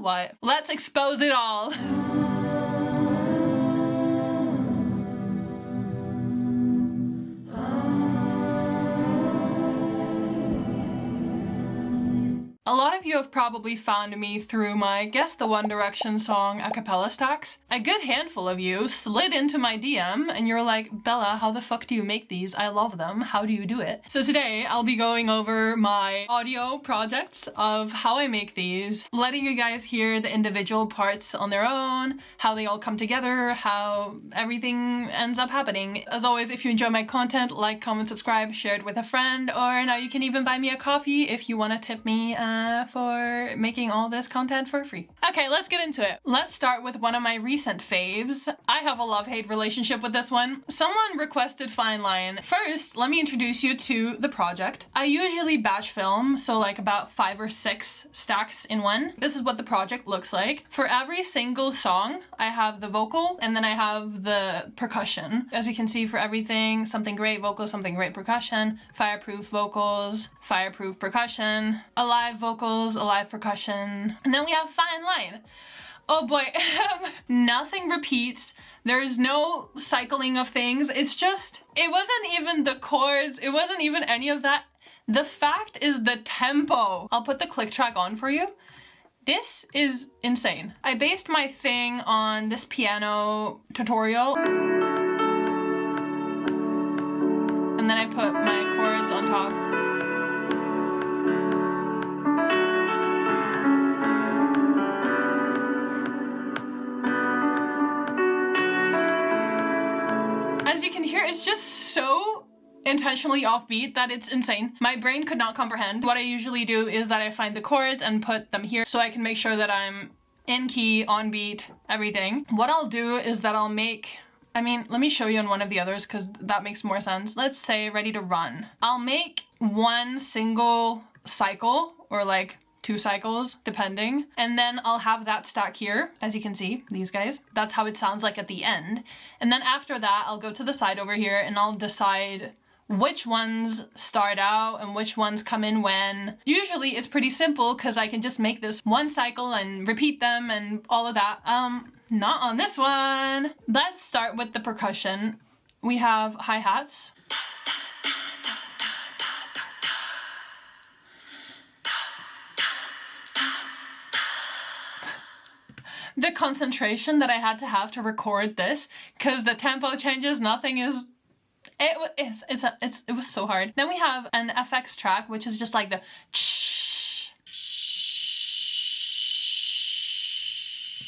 what? Let's expose it all. A lot of you have probably found me through my Guess the One Direction song a cappella stacks. A good handful of you slid into my DM and you're like, Bella, how the fuck do you make these? I love them. How do you do it? So today I'll be going over my audio projects of how I make these, letting you guys hear the individual parts on their own, how they all come together, how everything ends up happening. As always, if you enjoy my content, like, comment, subscribe, share it with a friend, or now you can even buy me a coffee if you want to tip me for making all this content for free. Okay, let's get into it. Let's start with one of my recent faves. I have a love-hate relationship with this one. Someone requested Fine Line. First, let me introduce you to the project. I usually batch film, so like about 5 or 6 stacks in one. This is what the project looks like. For every single song, I have the vocal and then I have the percussion. As you can see, for everything, something great vocal, something great percussion, fireproof vocals, fireproof percussion, alive vocals, alive percussion, and then we have Fine Line. Oh boy, nothing repeats. There is no cycling of things. It's just, it wasn't even the chords. It wasn't even any of that. The fact is the tempo. I'll put the click track on for you. This is insane. I based my thing on this piano tutorial. And then I put my chords on top. As you can hear, it's just so intentionally offbeat that it's insane. My brain could not comprehend. What I usually do is that I find the chords and put them here so I can make sure that I'm in key, on beat, everything. What I'll do is that I'll make, let me show you on one of the others because that makes more sense. Let's say Ready to Run. I'll make one single cycle or like 2 cycles depending, and then I'll have that stack here, as you can see, these guys. That's how it sounds like at the end. And then after that, I'll go to the side over here and I'll decide which ones start out and which ones come in when. Usually it's pretty simple because I can just make this one cycle and repeat them and all of that. Not on this one. Let's start with the percussion. We have hi-hats. The concentration that I had to have to record this, because the tempo changes, nothing is, it was so hard. Then we have an FX track, which is just like the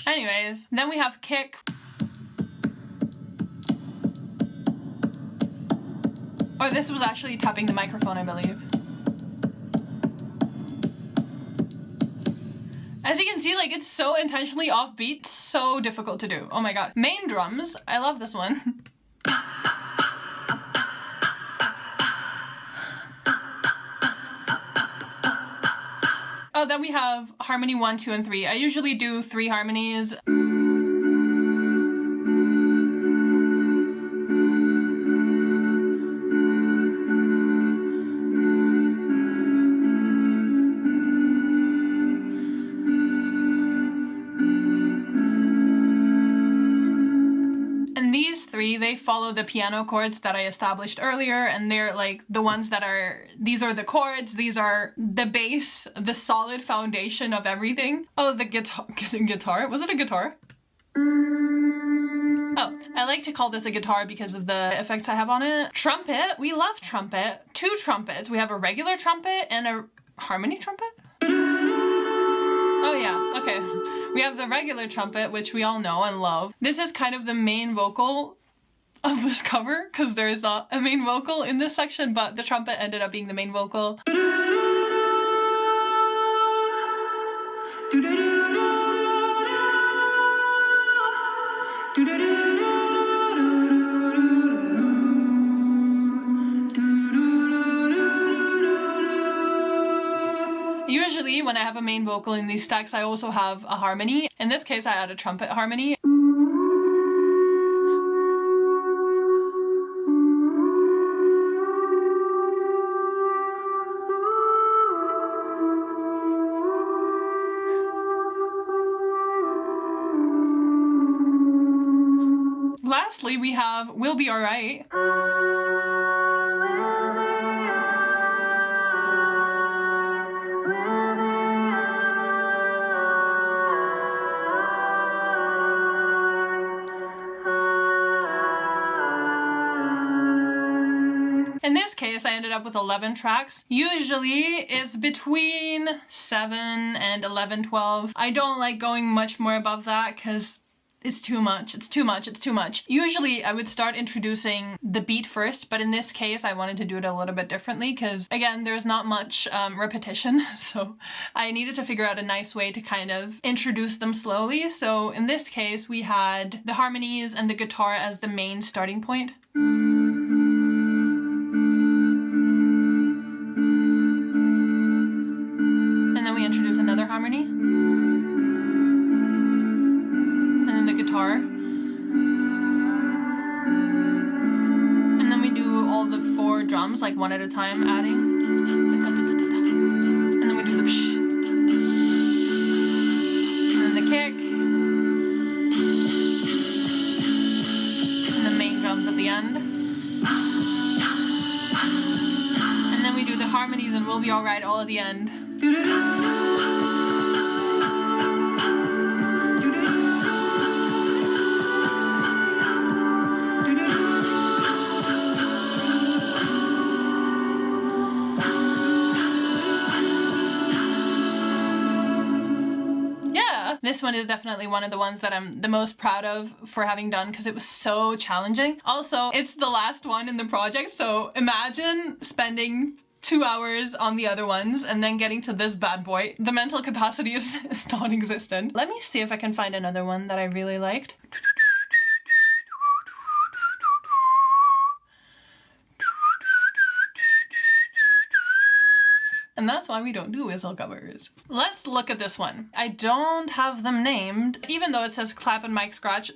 anyways, then we have kick. Oh, this was actually tapping the microphone, I believe. As you can see, like, it's so intentionally offbeat, so difficult to do. Oh my god. Main drums, I love this one. Oh, then we have harmony 1, 2, and 3. I usually do 3 harmonies. These 3, they follow the piano chords that I established earlier, and they're like the ones that are, these are the chords, these are the base, the solid foundation of everything. Oh, the guitar, was it a guitar? Oh, I like to call this a guitar because of the effects I have on it. Trumpet, we love trumpet. 2 trumpets, we have a regular trumpet and a harmony trumpet? Oh yeah, okay. We have the regular trumpet, which we all know and love. This is kind of the main vocal of this cover, because there is not a main vocal in this section, but the trumpet ended up being the main vocal. Usually when I have a main vocal in these stacks, I also have a harmony. In this case, I add a trumpet harmony. Lastly, we have We'll Be Alright. In this case, I ended up with 11 tracks. Usually it's between 7 and 11, 12. I don't like going much more above that because it's too much. It's too much. It's too much. Usually I would start introducing the beat first, but in this case I wanted to do it a little bit differently because, again, there's not much repetition, so I needed to figure out a nice way to kind of introduce them slowly. So in this case we had the harmonies and the guitar as the main starting point. And then we introduce another harmony. And then the guitar. And then we do all the 4 drums, like one at a time, adding. And then we do the psh. And then the kick. And the main drums at the end. And then we do the harmonies and We'll Be Alright all at the end. This one is definitely one of the ones that I'm the most proud of for having done because it was so challenging. Also, it's the last one in the project, so imagine spending 2 hours on the other ones and then getting to this bad boy. The mental capacity is non-existent. Let me see if I can find another one that I really liked. And that's why we don't do whistle covers. Let's look at this one. I don't have them named. Even though it says clap and mic scratch,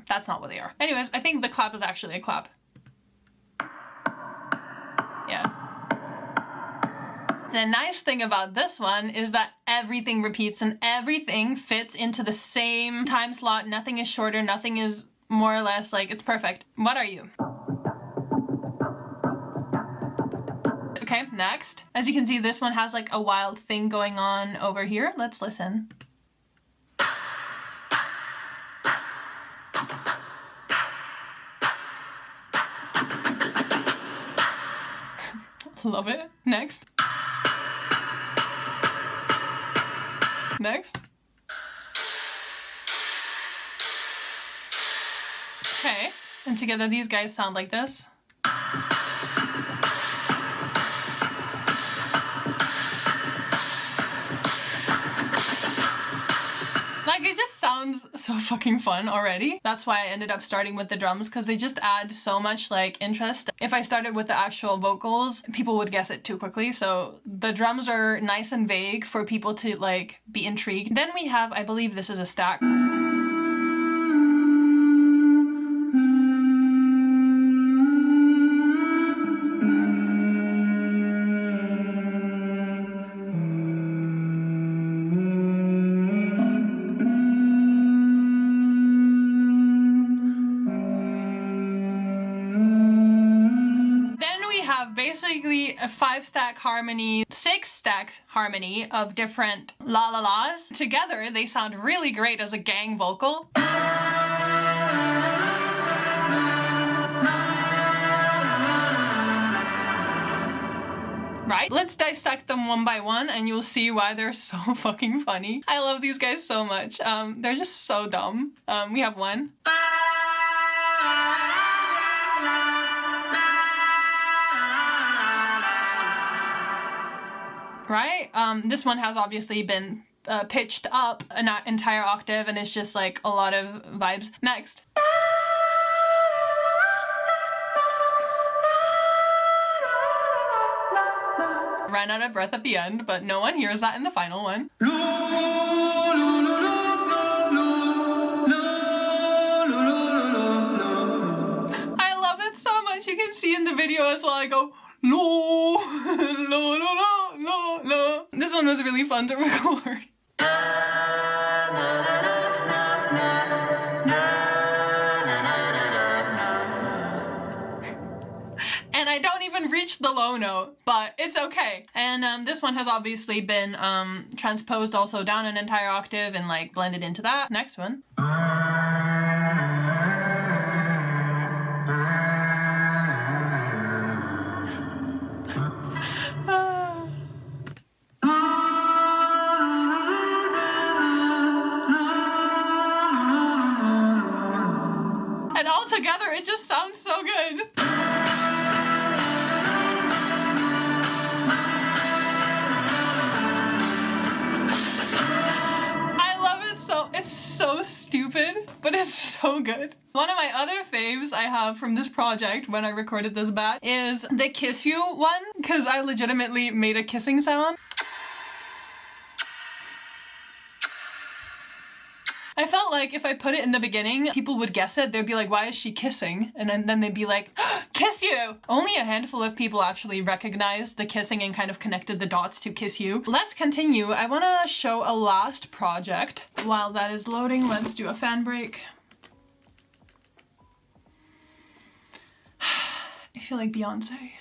that's not what they are. Anyways, I think the clap is actually a clap. Yeah. The nice thing about this one is that everything repeats and everything fits into the same time slot. Nothing is shorter, nothing is more or less, like, it's perfect. What are you? Okay, next. As you can see, this one has like a wild thing going on over here. Let's listen. Love it. Next. Next. Okay, and together these guys sound like this. It just sounds so fucking fun already. That's why I ended up starting with the drums, because they just add so much like interest. If I started with the actual vocals, people would guess it too quickly, so the drums are nice and vague for people to like be intrigued. Then we have, I believe this is a stack. Basically a 5-stack harmony, 6-stack harmony of different la la las. Together they sound really great as a gang vocal. Right? Let's dissect them one by one and you'll see why they're so fucking funny. I love these guys so much. They're just so dumb. We have one. Right? This one has obviously been pitched up an entire octave and it's just like a lot of vibes. Next. Ran out of breath at the end, but no one hears that in the final one. I love it so much. You can see in the video as well, I go lo, lo, lo, lo, lo, lo. This one was really fun to record. the low note, but it's okay. And this one has obviously been transposed also down an entire octave and like blended into that. Next one. And all together, it just sounds so good. I love it so, it's so stupid, but it's so good. One of my other faves I have from this project when I recorded this batch is the Kiss You one, because I legitimately made a kissing sound. I felt like if I put it in the beginning, people would guess it. They'd be like, why is she kissing? And then they'd be like, kiss you! Only a handful of people actually recognized the kissing and kind of connected the dots to kiss you. Let's continue. I want to show a last project. While that is loading, let's do a fan break. I feel like Beyonce.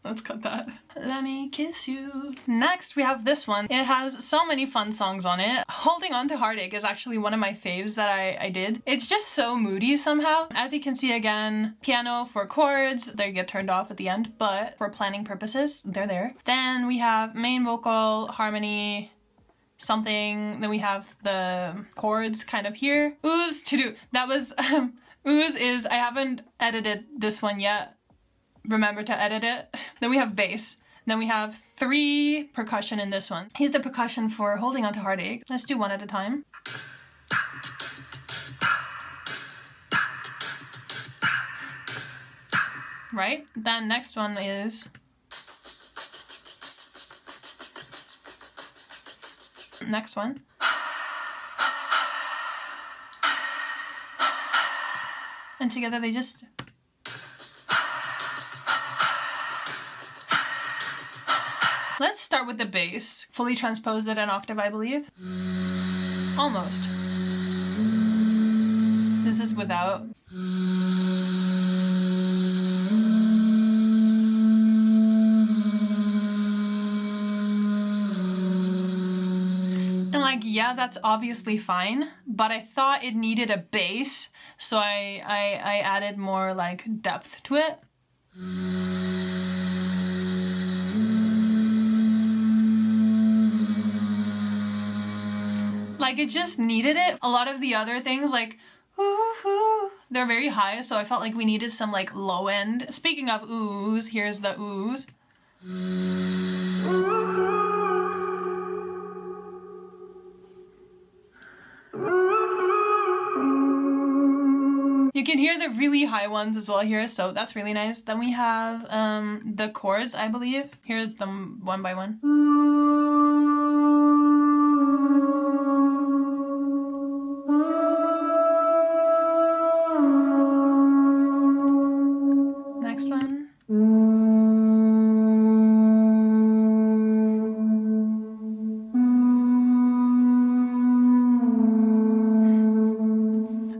Let's cut that. Let me kiss you. Next, we have this one. It has so many fun songs on it. Holding On to Heartache is actually one of my faves that I did. It's just so moody somehow. As you can see again, piano for chords. They get turned off at the end, but for planning purposes, they're there. Then we have main vocal, harmony, something. Then we have the chords kind of here. Ooze to do. That was, ooze is, I haven't edited this one yet. Remember to edit it. Then we have bass. Then we have 3 percussion in this one. Here's the percussion for Holding On to Heartache. Let's do one at a time. Right? Then next one is... Next one. And together they just... Let's start with the bass. Fully transposed at an octave, I believe. Almost. This is without. And like, yeah, that's obviously fine, but I thought it needed a bass, so I added more like depth to it. Like, it just needed it. A lot of the other things, like, ooh, they're very high, so I felt like we needed some, like, low end. Speaking of oohs, here's the oohs. You can hear the really high ones as well here, so that's really nice. Then we have the chords, I believe. Here's them one by one. Next one.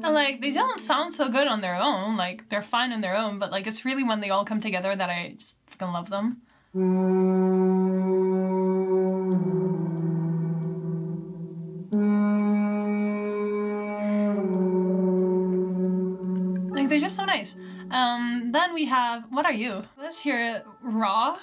And like, they don't sound so good on their own, like they're fine on their own, but like it's really when they all come together that I just fucking love them. Like, they're just so nice. Then we have, what are you? Let's hear it raw.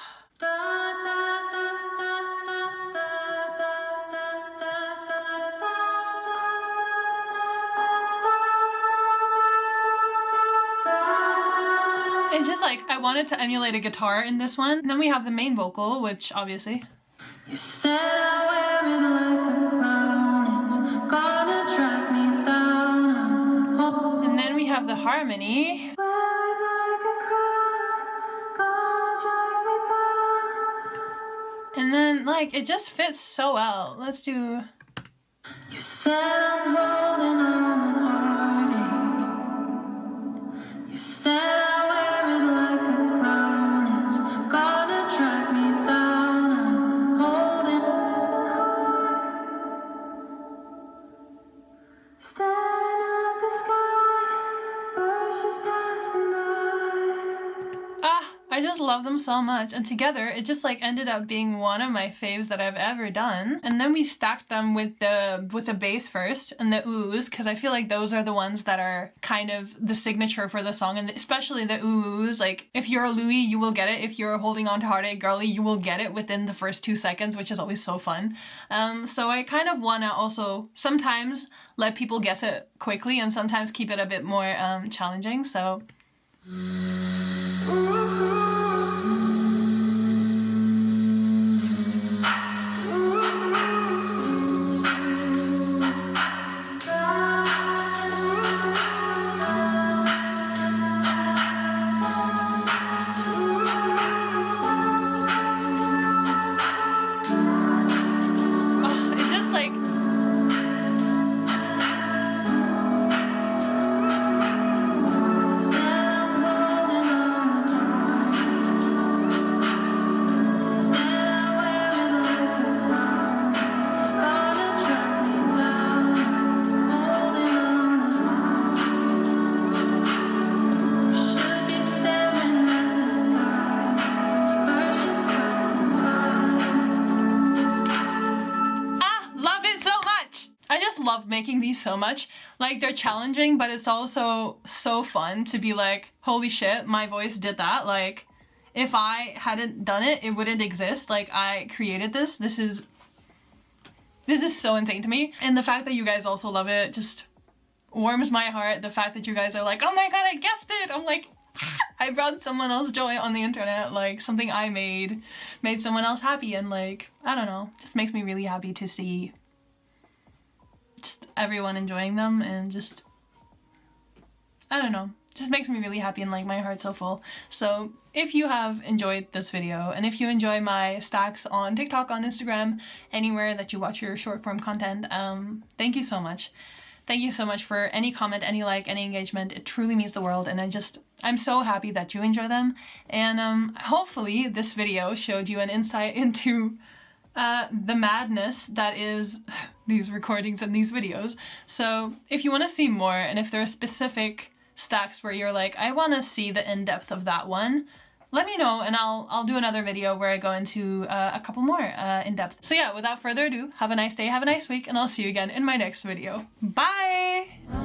It's just like, I wanted to emulate a guitar in this one. And then we have the main vocal, which obviously. You said I wear it like a crown, it's gonna drag me down. And then we have the harmony. And then, like, it just fits so well. Let's do... You said I'm holding on to heartache. You said I wear it like a crown. It's gonna drag me down. I'm holding staring at the sky. Birds just passing by. I just love them so much, and together it just like ended up being one of my faves that I've ever done. And then we stacked them with the bass first and the oohs, because I feel like those are the ones that are kind of the signature for the song, and especially the oohs. Like if you're a Louis, you will get it. If you're holding on to Heartache Girly, you will get it within the first 2 seconds, which is always so fun. So I kind of want to also sometimes let people guess it quickly and sometimes keep it a bit more challenging. So love making these so much. Like, they're challenging, but it's also so fun to be like, holy shit, my voice did that. Like, if I hadn't done it, it wouldn't exist. Like, I created this. This is so insane to me. And the fact that you guys also love it just warms my heart. The fact that you guys are like, oh my god, I guessed it. I'm like, I brought someone else joy on the internet. Like, something I made someone else happy, and like, I don't know, just makes me really happy to see just everyone enjoying them, and just, I don't know, just makes me really happy, and like my heart's so full. So if you have enjoyed this video, and if you enjoy my stacks on TikTok, on Instagram, anywhere that you watch your short form content, thank you so much. Thank you so much for any comment, any like, any engagement. It truly means the world, and I'm so happy that you enjoy them. And hopefully this video showed you an insight into the madness that is these recordings and these videos. So if you want to see more, and if there are specific stacks where you're like, I want to see the in-depth of that one, let me know, and I'll do another video where I go into a couple more in-depth. So yeah, without further ado, have a nice day, have a nice week, and I'll see you again in my next video. Bye!